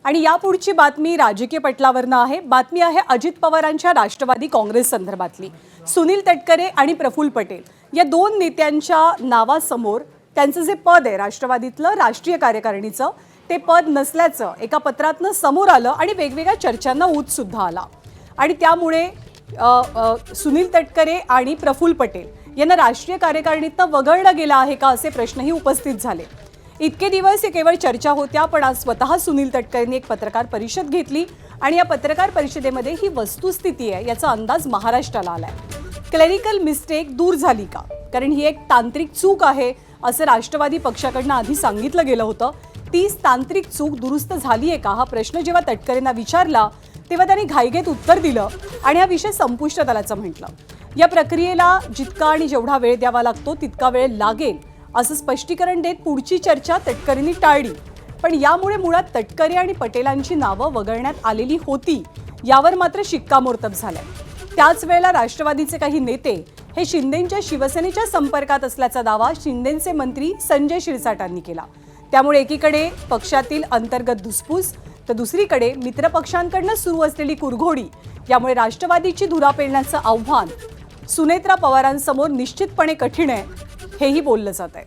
आणि यापुढची बातमी राजकीय पटलावरनं आहे। बातमी आहे अजित पवारांच्या राष्ट्रवादी काँग्रेस संदर्भातली। सुनील तटकरे आणि प्रफुल्ल पटेल या दोन नेत्यांच्या नावासमोर त्यांचं जे पद आहे राष्ट्रवादीतलं राष्ट्रीय कार्यकारिणीचं ते पद नसल्याचं एका पत्रातनं समोर आलं आणि वेगवेगळ्या चर्चांना ऊत सुद्धा आला। आणि त्यामुळे सुनील तटकरे आणि प्रफुल्ल पटेल यांना राष्ट्रीय कार्यकारिणीतनं वगळलं गेलं आहे का असे प्रश्नही उपस्थित झाले। इतके दिवस हे केवळ चर्चा होत्या, पण आज स्वतः सुनील तटकरेंनी एक पत्रकार परिषद घेतली आणि या पत्रकार परिषदेमध्ये ही वस्तुस्थिती आहे याचा अंदाज महाराष्ट्राला आलाय। क्लेरिकल मिस्टेक दूर झाली का? कारण ही एक तांत्रिक चूक आहे असं राष्ट्रवादी पक्षाकडनं आधी सांगितलं गेलं होतं। तीच तांत्रिक चूक दुरुस्त झाली आहे का हा प्रश्न जेव्हा तटकरेंना विचारला तेव्हा त्यांनी घाईघाईत उत्तर दिलं आणि हा विषय संपुष्टात आल्याचं म्हटलं। या प्रक्रियेला जितका आणि जेवढा वेळ द्यावा लागतो तितका वेळ लागेल असं स्पष्टीकरण देत पुढची चर्चा तटकरेंनी टाळली। पण यामुळे मुळात तटकरे आणि पटेलांची नावं वगळण्यात आलेली होती यावर मात्र शिक्कामोर्तब झालंय। त्याच वेळेला राष्ट्रवादीचे काही नेते हे शिंदेंच्या शिवसेनेच्या संपर्कात असल्याचा दावा शिंदेंचे मंत्री संजय शिरसाटांनी केला। त्यामुळे एकीकडे पक्षातील अंतर्गत धुसफूस तर दुसरीकडे मित्रपक्षांकडनं सुरू असलेली कुरघोडी यामुळे राष्ट्रवादीची धुरा पेलण्याचं आव्हान सुनेत्रा पवारांसमोर निश्चितपणे कठीण आहे हेही बोललं जात आहे।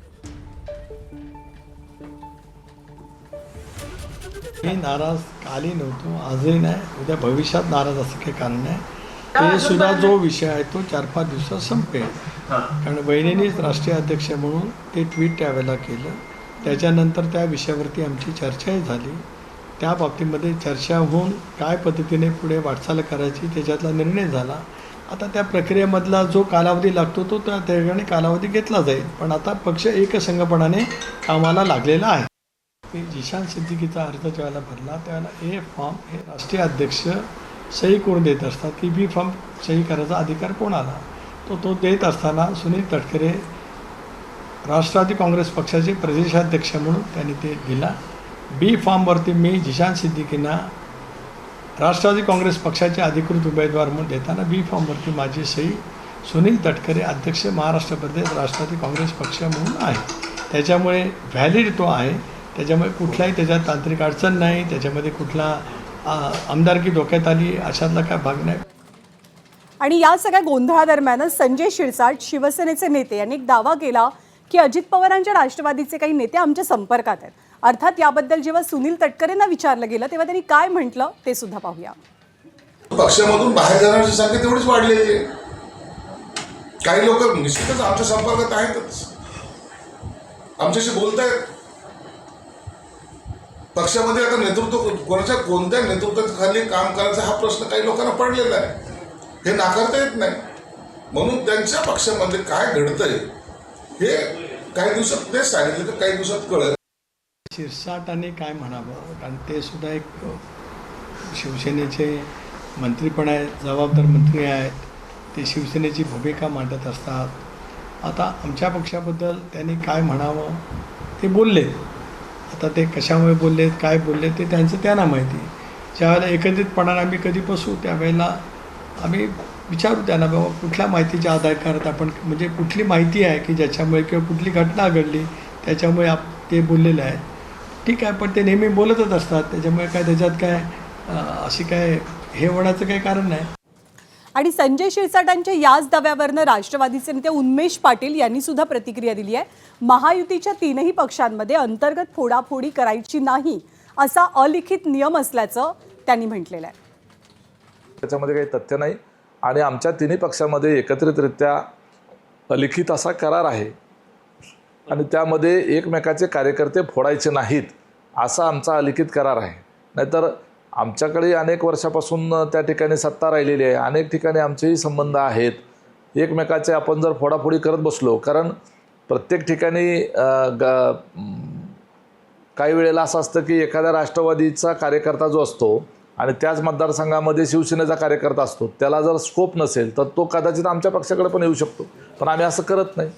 मी नाराज काली नव्हतो, आजही नाही, उद्या भविष्यात नाराज असं काही कारण नाही। ते सुद्धा जो विषय आहे तो 4-5 दिवसात संपेल। कारण वहिनीनेच राष्ट्रीय अध्यक्ष म्हणून ते ट्विट त्यावेळेला केलं, त्याच्यानंतर त्या विषयावरती आमची चर्चाही झाली। त्या बाबतीमध्ये चर्चा होऊन काय पद्धतीने पुढे वाटचाल करायची त्याच्यातला निर्णय झाला। आता त्या प्रक्रियेमधला जो कालावधी लागतो तो त्या ठिकाणी कालावधी घेतला जाईल, पण आता पक्ष एकसंघपणाने कामाला लागलेला आहे। मी जिशान सिद्दीकीचा अर्ज ज्यावेळेला भरला त्यावेळेला ए फॉर्म हे राष्ट्रीय अध्यक्ष सही करून देत असतात की बी फॉर्म सही करायचा अधिकार कोणाला, तो देत असताना सुनील तटकरे राष्ट्रवादी काँग्रेस पक्षाचे प्रदेशाध्यक्ष म्हणून त्यांनी ते दिला। बी फॉर्मवरती मी जिशान सिद्दीकींना राष्ट्रवादी काँग्रेस पक्षाचे अधिकृत उमेदवार म्हणून देताना बी फॉर्मवरती माझी सही सुनील तटकरे अध्यक्ष महाराष्ट्र प्रदेश राष्ट्रवादी काँग्रेस पक्ष म्हणून आहे। त्याच्यामुळे व्हॅलिड तो आहे, त्याच्यामुळे कुठलाही त्याच्यात तांत्रिक अडचण नाही, त्याच्यामध्ये कुठला आमदारकी धोक्यात आली अशातला काय भाग नाही। आणि या सगळ्या गोंधळादरम्यानच संजय शिरसाट शिवसेनेचे नेते यांनी एक दावा केला की अजित पवारांच्या राष्ट्रवादीचे काही नेते आमच्या संपर्कात आहेत। अर्थात याबद्दल जेव्हा सुनील तटकरेंना विचारलं गेलं तेव्हा त्यांनी काय म्हटलं ते सुद्धा पाहूया। पक्षामधून बाहेर जाण्याची संख्या तेवढीच वाढलेली आहे। काही लोक निश्चितच आमच्या संपर्कात आहेतच, आमच्याशी बोलतायत। पक्षामध्ये आता नेतृत्व कोणत्या नेतृत्वाखाली काम करायचा हा प्रश्न काही लोकांना पडलेला आहे, हे नाकारता येत नाही। म्हणून त्यांच्या पक्षामध्ये काय घडतंय हे काही दिवसात तेच सांगितलं तर काही दिवसात कळेल। शिरसाटाने काय म्हणावं, कारण ते सुद्धा एक शिवसेनेचे मंत्री पण आहेत, जबाबदार मंत्री आहेत, ते शिवसेनेची भूमिका मांडत असतात। आता आमच्या पक्षाबद्दल त्यांनी काय म्हणावं ते बोलले, आता ते कशामुळे बोललेत काय बोलले ते त्यांचं त्यांना माहिती। ज्यावेळेला एकत्रितपणाने आम्ही कधी बसू त्यावेळेला आम्ही विचारू त्यांना बाबा कुठल्या माहितीच्या आधारात आपण म्हणजे कुठली माहिती आहे की ज्याच्यामुळे किंवा कुठली घटना घडली त्याच्यामुळे ते बोललेलं आहे। ठीक आहे, पण ते नेहमी बोलतच असतात, त्याच्यामुळे काय त्याच्यात काय अशी काय हे होण्याचं काही कारण नाही। आणि संजय शिरसाटांच्या याच दाव्यावरनं राष्ट्रवादीचे नेते उन्मेष पाटील यांनी सुद्धा प्रतिक्रिया दिली आहे। महायुतीच्या तीनही पक्षांमध्ये अंतर्गत फोडाफोडी करायची नाही असा अलिखित नियम असल्याचं त्यांनी म्हटलेलं आहे। त्याच्यामध्ये काही तथ्य नाही आणि आमच्या तिन्ही पक्षांमध्ये एकत्रितरित्या अलिखित असा करार आहे आणि त्यामध्ये एकमेकाचे कार्यकर्ते फोडायचे नाहीत असा आमचा अलिखित करार आहे। नाहीतर आमच्याकडे अनेक वर्षापासून त्या ठिकाणी सत्ता राहिलेली आहे, अनेक ठिकाणी आमचेही संबंध आहेत। एकमेकाचे आपण जर फोडाफोडी करत बसलो, कारण प्रत्येक ठिकाणी काही वेळेला असं असतं की एखाद्या राष्ट्रवादीचा कार्यकर्ता जो असतो आणि त्याच मतदारसंघामध्ये शिवसेनेचा कार्यकर्ता असतो, त्याला जर स्कोप नसेल तर तो कदाचित आमच्या पक्षाकडे पण येऊ शकतो, पण आम्ही असं करत नाही।